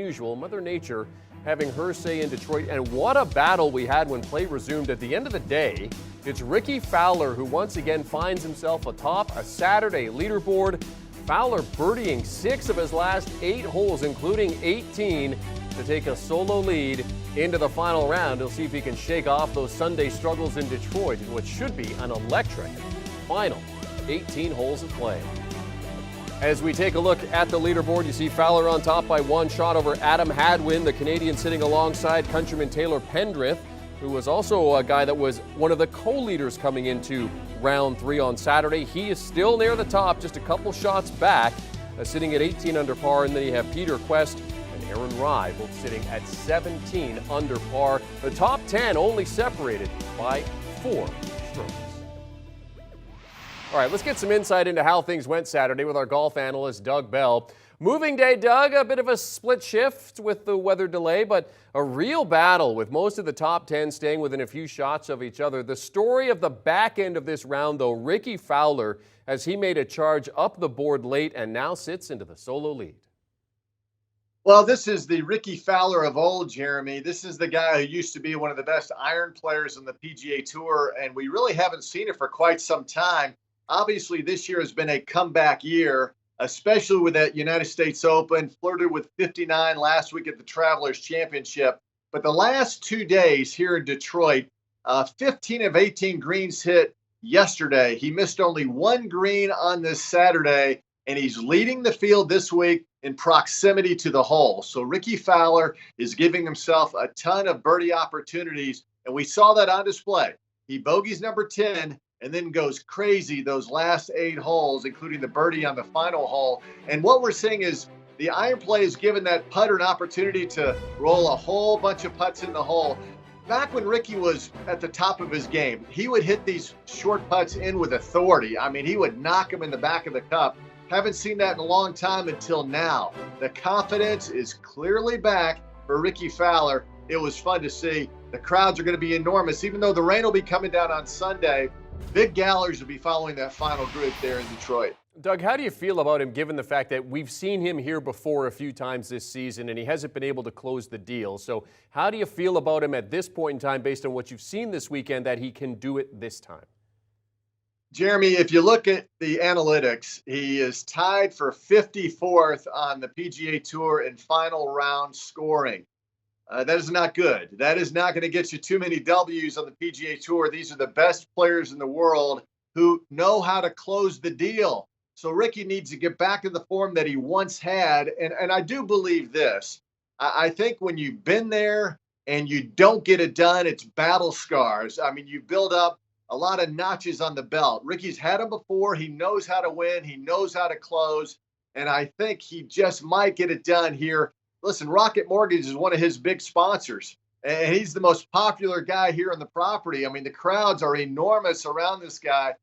usual. Mother Nature having her say in Detroit. And what a battle we had when play resumed. At the end of the day, it's Rickie Fowler who once again finds himself atop a Saturday leaderboard. Fowler birdieing 6 of his last 8 holes, including 18, to take a solo lead into the final round. He'll see if he can shake off those Sunday struggles in Detroit in what should be an electric final 18 holes of play. As we take a look at the leaderboard, you see Fowler on top by 1 shot over Adam Hadwin, the Canadian sitting alongside countryman Taylor Pendrith, who was also a guy that was one of the co-leaders coming into round 3 on Saturday. He is still near the top, just a couple shots back, sitting at 18 under par. And then you have Peter Quest and Aaron Rye, both sitting at 17 under par. The top 10 only separated by 4 strokes. All right, let's get some insight into how things went Saturday with our golf analyst, Doug Bell. Moving day, Doug, a bit of a split shift with the weather delay, but a real battle with most of the top 10 staying within a few shots of each other. The story of the back end of this round, though, Rickie Fowler, as he made a charge up the board late and now sits into the solo lead. Well, this is the Rickie Fowler of old, Jeremy. This is the guy who used to be one of the best iron players on the PGA Tour, and we really haven't seen it for quite some time. Obviously, this year has been a comeback year, especially with that United States Open, flirted with 59 last week at the Travelers Championship. But the last 2 days here in Detroit, 15 of 18 greens hit yesterday. He missed only 1 green on this Saturday, and he's leading the field this week in proximity to the hole. So Rickie Fowler is giving himself a ton of birdie opportunities, and we saw that on display. He bogeys number 10, and then goes crazy those last 8 holes, including the birdie on the final hole. And what we're seeing is the iron play has given that putter an opportunity to roll a whole bunch of putts in the hole. Back when Rickie was at the top of his game, he would hit these short putts in with authority. I mean, he would knock them in the back of the cup. Haven't seen that in a long time until now. The confidence is clearly back for Rickie Fowler. It was fun to see. The crowds are going to be enormous, even though the rain will be coming down on Sunday. Big galleries will be following that final group there in Detroit. Doug, how do you feel about him given the fact that we've seen him here before a few times this season and he hasn't been able to close the deal? So how do you feel about him at this point in time based on what you've seen this weekend that he can do it this time? Jeremy, if you look at the analytics, he is tied for 54th on the PGA Tour in final round scoring. That is not good. That is not going to get you too many W's on the PGA Tour. These are the best players in the world who know how to close the deal. So Rickie needs to get back to the form that he once had. And I do believe this. I think when you've been there and you don't get it done, it's battle scars. I mean, you build up a lot of notches on the belt. Rickie's had them before. He knows how to win. He knows how to close. And I think he just might get it done here. Listen, Rocket Mortgage is one of his big sponsors, and he's the most popular guy here on the property. I mean, the crowds are enormous around this guy.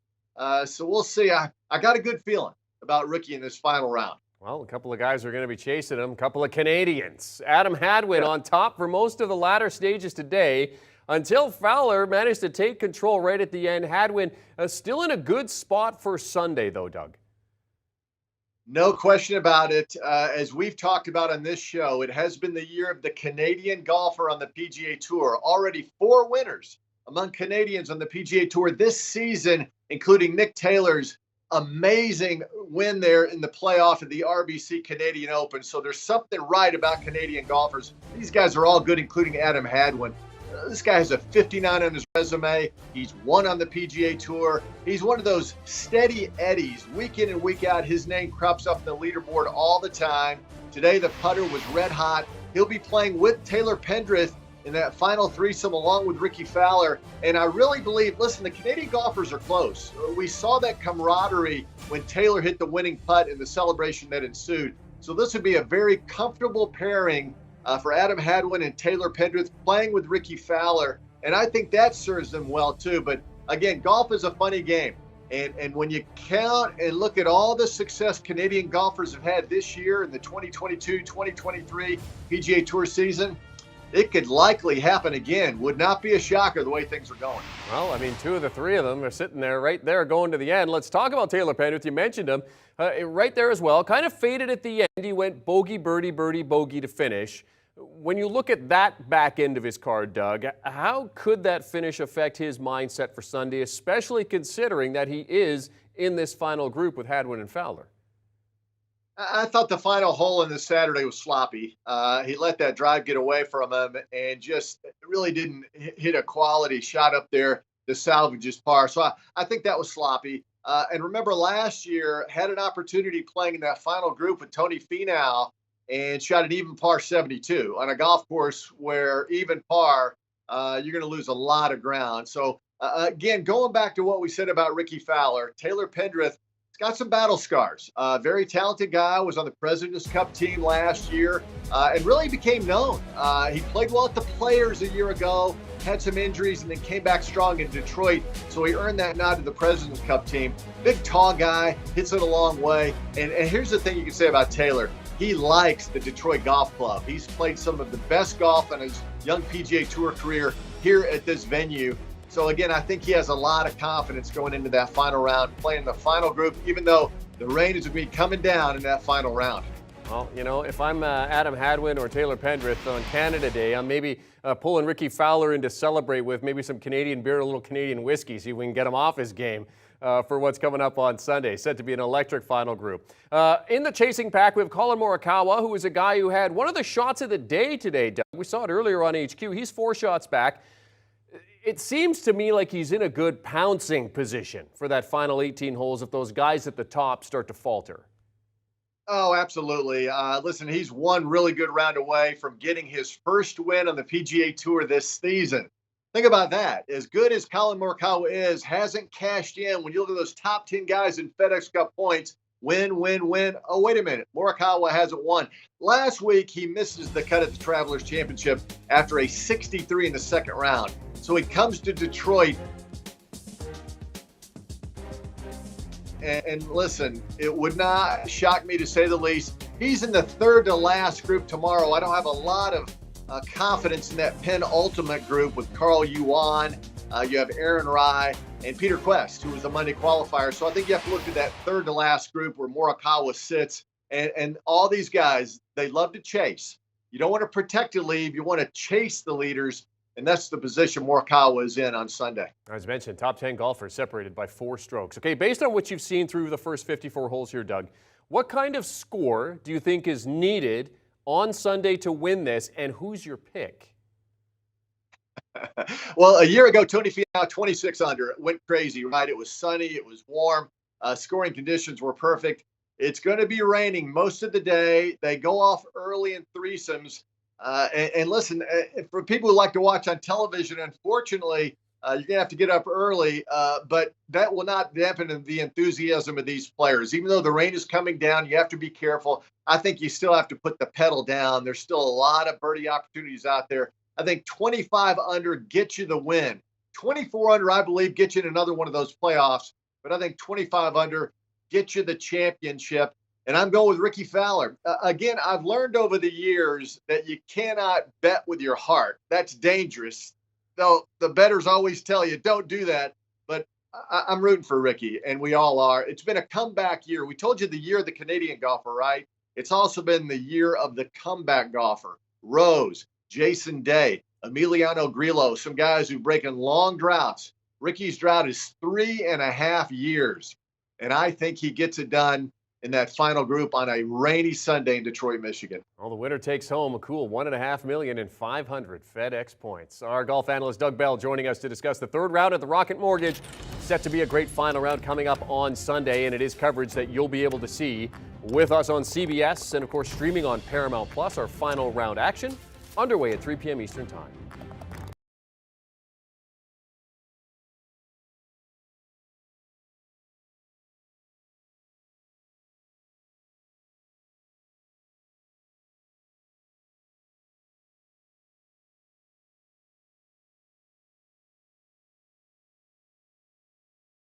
So we'll see. I got a good feeling about Rickie in this final round. Well, a couple of guys are going to be chasing him, a couple of Canadians. Adam Hadwin on top for most of the latter stages today until Fowler managed to take control right at the end. Hadwin still in a good spot for Sunday, though, Doug. No question about it. As we've talked about on this show, it has been the year of the Canadian golfer on the PGA Tour. Already 4 winners among Canadians on the PGA Tour this season, including Nick Taylor's amazing win there in the playoff at the RBC Canadian Open. So there's something right about Canadian golfers. These guys are all good, including Adam Hadwin. This guy has a 59 on his resume. He's won on the PGA Tour. He's one of those steady eddies. Week in and week out, his name crops up in the leaderboard all the time. Today, the putter was red hot. He'll be playing with Taylor Pendrith in that final threesome along with Rickie Fowler. And I really believe, listen, the Canadian golfers are close. We saw that camaraderie when Taylor hit the winning putt in the celebration that ensued. So this would be a very comfortable pairing for Adam Hadwin and Taylor Pendrith playing with Rickie Fowler. And I think that serves them well too. But again, golf is a funny game. And when you count and look at all the success Canadian golfers have had this year in the 2022-2023 PGA Tour season, it could likely happen again. Would not be a shocker the way things are going. Well, I mean, two of the three of them are sitting there right there going to the end. Let's talk about Taylor Pendrith. You mentioned him right there as well. Kind of faded at the end. He went bogey, birdie, birdie, bogey to finish. When you look at that back end of his card, Doug, how could that finish affect his mindset for Sunday, especially considering that he is in this final group with Hadwin and Fowler? I thought the final hole in this Saturday was sloppy. He let that drive get away from him and just really didn't hit a quality shot up there to salvage his par. So I think that was sloppy. And remember last year, had an opportunity playing in that final group with Tony Finau and shot an even par 72 on a golf course where even par, you're going to lose a lot of ground. So again, going back to what we said about Rickie Fowler, Taylor Pendrith, got some battle scars. Very talented guy, was on the President's Cup team last year and really became known. He played well at the Players a year ago, had some injuries, and then came back strong in Detroit. So he earned that nod to the President's Cup team. Big, tall guy, hits it a long way. And here's the thing you can say about Taylor. He likes the Detroit Golf Club. He's played some of the best golf in his young PGA Tour career here at this venue. So, again, I think he has a lot of confidence going into that final round, playing the final group, even though the rain is going to be coming down in that final round. Well, you know, if I'm Adam Hadwin or Taylor Pendrith on Canada Day, I'm maybe pulling Rickie Fowler in to celebrate with maybe some Canadian beer, a little Canadian whiskey, see if we can get him off his game for what's coming up on Sunday. Set to be an electric final group. In the chasing pack, we have Colin Morikawa, who is a guy who had one of the shots of the day today, Doug. We saw it earlier on HQ. He's 4 shots back. It seems to me like he's in a good pouncing position for that final 18 holes if those guys at the top start to falter. Oh, absolutely. Listen, he's one really good round away from getting his first win on the PGA Tour this season. Think about that. As good as Colin Morikawa is, hasn't cashed in. When you look at those top 10 guys in FedEx Cup points, win, win, win. Oh, wait a minute. Morikawa hasn't won. Last week, he misses the cut at the Travelers Championship after a 63 in the second round. So he comes to Detroit. And listen, it would not shock me to say the least. He's in the third to last group tomorrow. I don't have a lot of confidence in that penultimate group with Carl Yuan. You have Aaron Rai and Peter Quest, who was the Monday qualifier. So I think you have to look at that third to last group where Morikawa sits. And all these guys, they love to chase. You don't want to protect a lead. You want to chase the leaders. And that's the position Morikawa is in on Sunday. As mentioned, top 10 golfers separated by 4 strokes. Okay, based on what you've seen through the first 54 holes here, Doug, what kind of score do you think is needed on Sunday to win this, and who's your pick? Well, a year ago, Tony Finau, 26 under. It went crazy, right? It was sunny. It was warm. Scoring conditions were perfect. It's going to be raining most of the day. They go off early in threesomes. And listen, for people who like to watch on television, unfortunately, you're going to have to get up early, but that will not dampen the enthusiasm of these players. Even though the rain is coming down, you have to be careful. I think you still have to put the pedal down. There's still a lot of birdie opportunities out there. I think 25 under gets you the win. 24 under, I believe, gets you in another one of those playoffs. But I think 25 under gets you the championship. And I'm going with Rickie Fowler. Again, I've learned over the years that you cannot bet with your heart. That's dangerous. Though the bettors always tell you, don't do that. But I'm rooting for Rickie, and we all are. It's been a comeback year. We told you the year of the Canadian golfer, right? It's also been the year of the comeback golfer. Rose, Jason Day, Emiliano Grillo, some guys who've broken long droughts. Rickie's drought is 3.5 years. And I think he gets it done in that final group on a rainy Sunday in Detroit, Michigan. Well, the winner takes home a cool $1.5 million and 500 FedEx points. Our golf analyst Doug Bell joining us to discuss the third round at the Rocket Mortgage. Set to be a great final round coming up on Sunday, and it is coverage that you'll be able to see with us on CBS and, of course, streaming on Paramount Plus. Our final round action underway at 3 p.m. Eastern Time.